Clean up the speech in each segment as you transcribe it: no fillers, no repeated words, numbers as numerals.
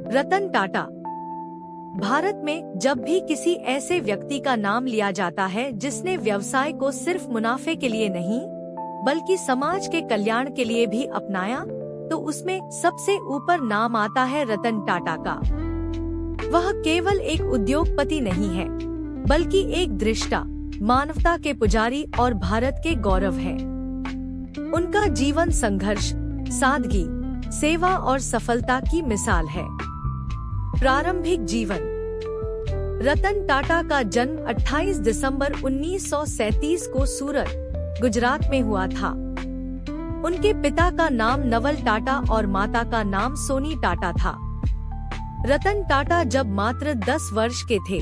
रतन टाटा। भारत में जब भी किसी ऐसे व्यक्ति का नाम लिया जाता है जिसने व्यवसाय को सिर्फ मुनाफे के लिए नहीं बल्कि समाज के कल्याण के लिए भी अपनाया, तो उसमें सबसे ऊपर नाम आता है रतन टाटा का। वह केवल एक उद्योगपति नहीं है, बल्कि एक दृष्टा, मानवता के पुजारी और भारत के गौरव है। उनका जीवन संघर्ष, सादगी, सेवा और सफलता की मिसाल है। प्रारंभिक जीवन। रतन टाटा का जन्म 28 दिसंबर 1937 को सूरत, गुजरात में हुआ था। उनके पिता का नाम नवल टाटा और माता का नाम सोनी टाटा था। रतन टाटा जब मात्र 10 वर्ष के थे,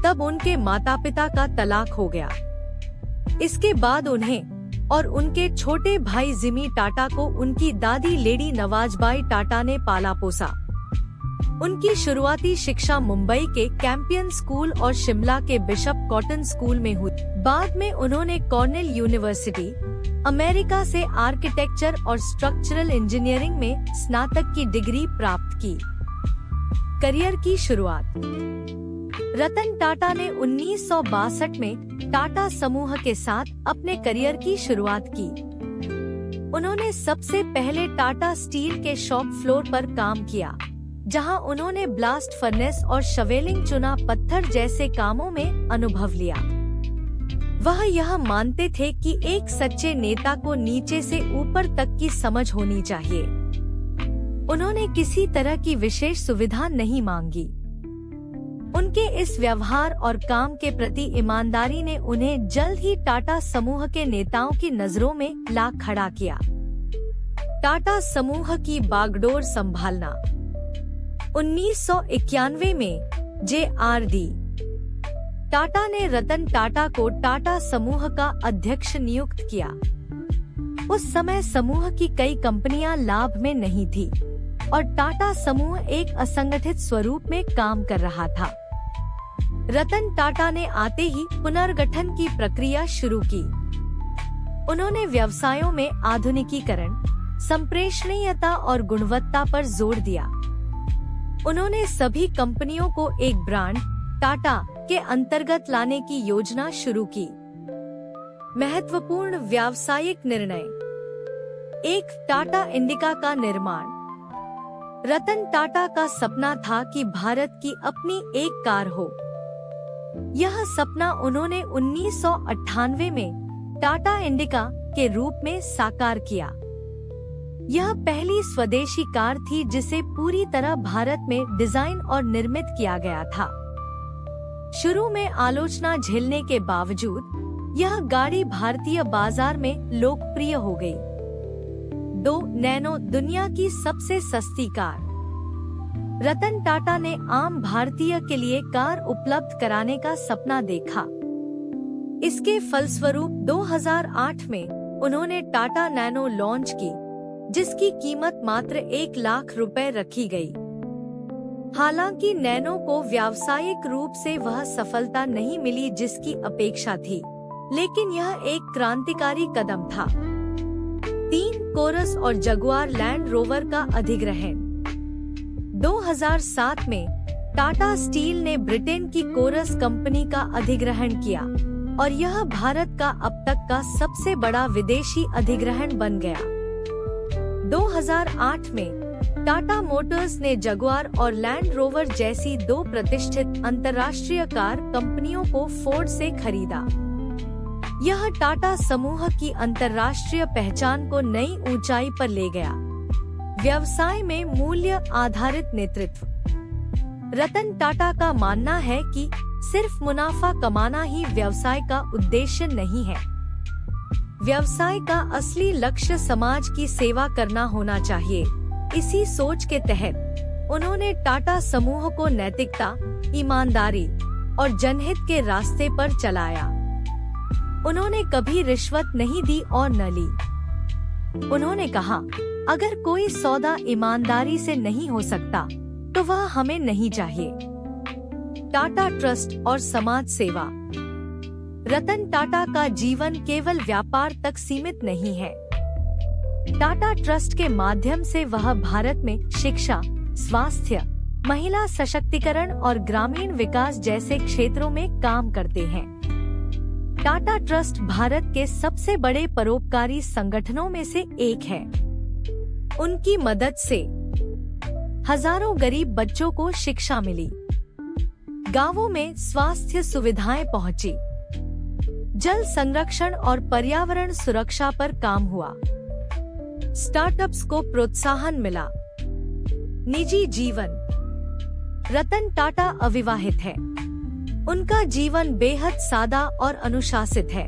तब उनके माता पिता का तलाक हो गया। इसके बाद उन्हें और उनके छोटे भाई जिमी टाटा को उनकी दादी लेडी नवाजबाई टाटा ने पाला पोसा। उनकी शुरुआती शिक्षा मुंबई के कैंपियन स्कूल और शिमला के बिशप कॉटन स्कूल में हुई। बाद में उन्होंने कॉर्नेल यूनिवर्सिटी, अमेरिका से आर्किटेक्चर और स्ट्रक्चरल इंजीनियरिंग में स्नातक की डिग्री प्राप्त की। करियर की शुरुआत। रतन टाटा ने 1962 में टाटा समूह के साथ अपने करियर की शुरुआत की। उन्होंने सबसे पहले टाटा स्टील के शॉप फ्लोर पर काम किया, जहां उन्होंने ब्लास्ट फर्नेस और शवेलिंग चुना पत्थर जैसे कामों में अनुभव लिया। वह यह मानते थे कि एक सच्चे नेता को नीचे से ऊपर तक की समझ होनी चाहिए। उन्होंने किसी तरह की विशेष सुविधा नहीं मांगी। उनके इस व्यवहार और काम के प्रति ईमानदारी ने उन्हें जल्द ही टाटा समूह के नेताओं की नजरों में ला खड़ा किया। टाटा समूह की बागडोर संभालना। 1991 में JRD टाटा ने रतन टाटा को टाटा समूह का अध्यक्ष नियुक्त किया। उस समय समूह की कई कंपनियां लाभ में नहीं थी और टाटा समूह एक असंगठित स्वरूप में काम कर रहा था। रतन टाटा ने आते ही पुनर्गठन की प्रक्रिया शुरू की। उन्होंने व्यवसायों में आधुनिकीकरण, संप्रेषणीयता और गुणवत्ता पर जोर दिया। उन्होंने सभी कंपनियों को एक ब्रांड टाटा के अंतर्गत लाने की योजना शुरू की। महत्वपूर्ण व्यावसायिक निर्णय। एक टाटा इंडिका का निर्माण। रतन टाटा का सपना था कि भारत की अपनी एक कार हो। यह सपना उन्होंने 1998 में टाटा इंडिका के रूप में साकार किया। यह पहली स्वदेशी कार थी जिसे पूरी तरह भारत में डिजाइन और निर्मित किया गया था। शुरू में आलोचना झेलने के बावजूद यह गाड़ी भारतीय बाजार में लोकप्रिय हो गई। 2 नैनो दुनिया की सबसे सस्ती कार। रतन टाटा ने आम भारतीय के लिए कार उपलब्ध कराने का सपना देखा। इसके फलस्वरूप 2008 में उन्होंने टाटा नैनो लॉन्च की, जिसकी कीमत मात्र 1 लाख रुपए रखी गई। हालांकि नैनो को व्यावसायिक रूप से वह सफलता नहीं मिली जिसकी अपेक्षा थी, लेकिन यह एक क्रांतिकारी कदम था। 3 कोरस और जगुआर लैंड रोवर का अधिग्रहण। 2007 में टाटा स्टील ने ब्रिटेन की कोरस कंपनी का अधिग्रहण किया और यह भारत का अब तक का सबसे बड़ा विदेशी अधिग्रहण बन गया। 2008 में टाटा मोटर्स ने जगुआर और लैंड रोवर जैसी 2 प्रतिष्ठित अंतर्राष्ट्रीय कार कंपनियों को फोर्ड से खरीदा। यह टाटा समूह की अंतर्राष्ट्रीय पहचान को नई ऊंचाई पर ले गया। व्यवसाय में मूल्य आधारित नेतृत्व। रतन टाटा का मानना है कि सिर्फ मुनाफा कमाना ही व्यवसाय का उद्देश्य नहीं है। व्यवसाय का असली लक्ष्य समाज की सेवा करना होना चाहिए। इसी सोच के तहत उन्होंने टाटा समूह को नैतिकता, ईमानदारी और जनहित के रास्ते पर चलाया। उन्होंने कभी रिश्वत नहीं दी और न ली। उन्होंने कहा, अगर कोई सौदा ईमानदारी से नहीं हो सकता, तो वह हमें नहीं चाहिए। टाटा ट्रस्ट और समाज सेवा। रतन टाटा का जीवन केवल व्यापार तक सीमित नहीं है। टाटा ट्रस्ट के माध्यम से वह भारत में शिक्षा, स्वास्थ्य, महिला सशक्तिकरण और ग्रामीण विकास जैसे क्षेत्रों में काम करते हैं। टाटा ट्रस्ट भारत के सबसे बड़े परोपकारी संगठनों में से एक है। उनकी मदद से हजारों गरीब बच्चों को शिक्षा मिली, गांवों में स्वास्थ्य सुविधाएं पहुंची, जल संरक्षण और पर्यावरण सुरक्षा पर काम हुआ, स्टार्टअप्स को प्रोत्साहन मिला। निजी जीवन। रतन टाटा अविवाहित है। उनका जीवन बेहद सादा और अनुशासित है।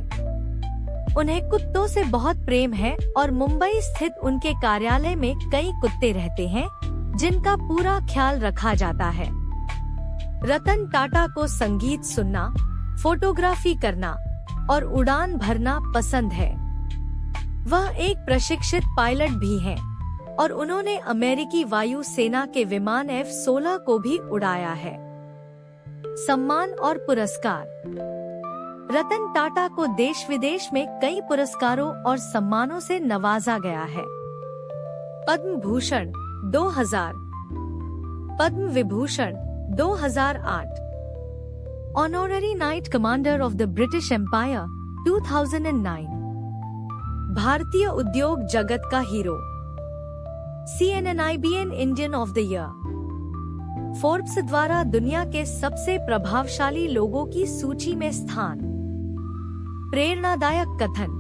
उन्हें कुत्तों से बहुत प्रेम है और मुंबई स्थित उनके कार्यालय में कई कुत्ते रहते हैं जिनका पूरा ख्याल रखा जाता है। रतन टाटा को संगीत सुनना, फोटोग्राफी करना और उड़ान भरना पसंद है। वह एक प्रशिक्षित पायलट भी हैं और उन्होंने अमेरिकी वायु सेना के विमान F-16 को भी उड़ाया है। सम्मान और पुरस्कार। रतन टाटा को देश विदेश में कई पुरस्कारों और सम्मानों से नवाजा गया है। Padma Bhushan 2000, Padma Vibhushan 2008, honorary knight commander of the British Empire 2009, भारतीय उद्योग जगत का hero, CNN/IBN Indian of the year, Forbes द्वारा दुनिया के सबसे प्रभावशाली लोगों की सूची में स्थान। प्रेरणादायक कथन।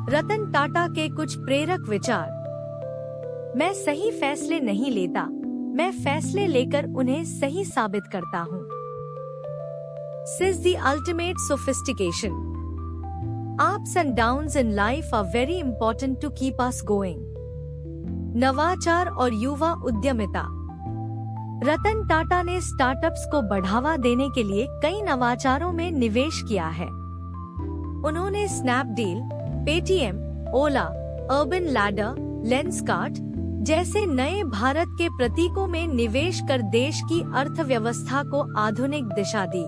रतन टाटा के कुछ प्रेरक विचार। मैं सही फैसले नहीं लेता, मैं फैसले लेकर उन्हें सही साबित करता हूँ। Says the ultimate sophistication. Ups and downs in life are very important to keep us going. नवाचार और युवा उद्यमिता। रतन टाटा ने स्टार्टअप्स को बढ़ावा देने के लिए कई नवाचारों में निवेश किया है। उन्होंने स्नैपडील, पेटीएम, ओला, अर्बन लैडर, लेंसकार्ट जैसे नए भारत के प्रतीकों में निवेश कर देश की अर्थव्यवस्था को आधुनिक दिशा दी।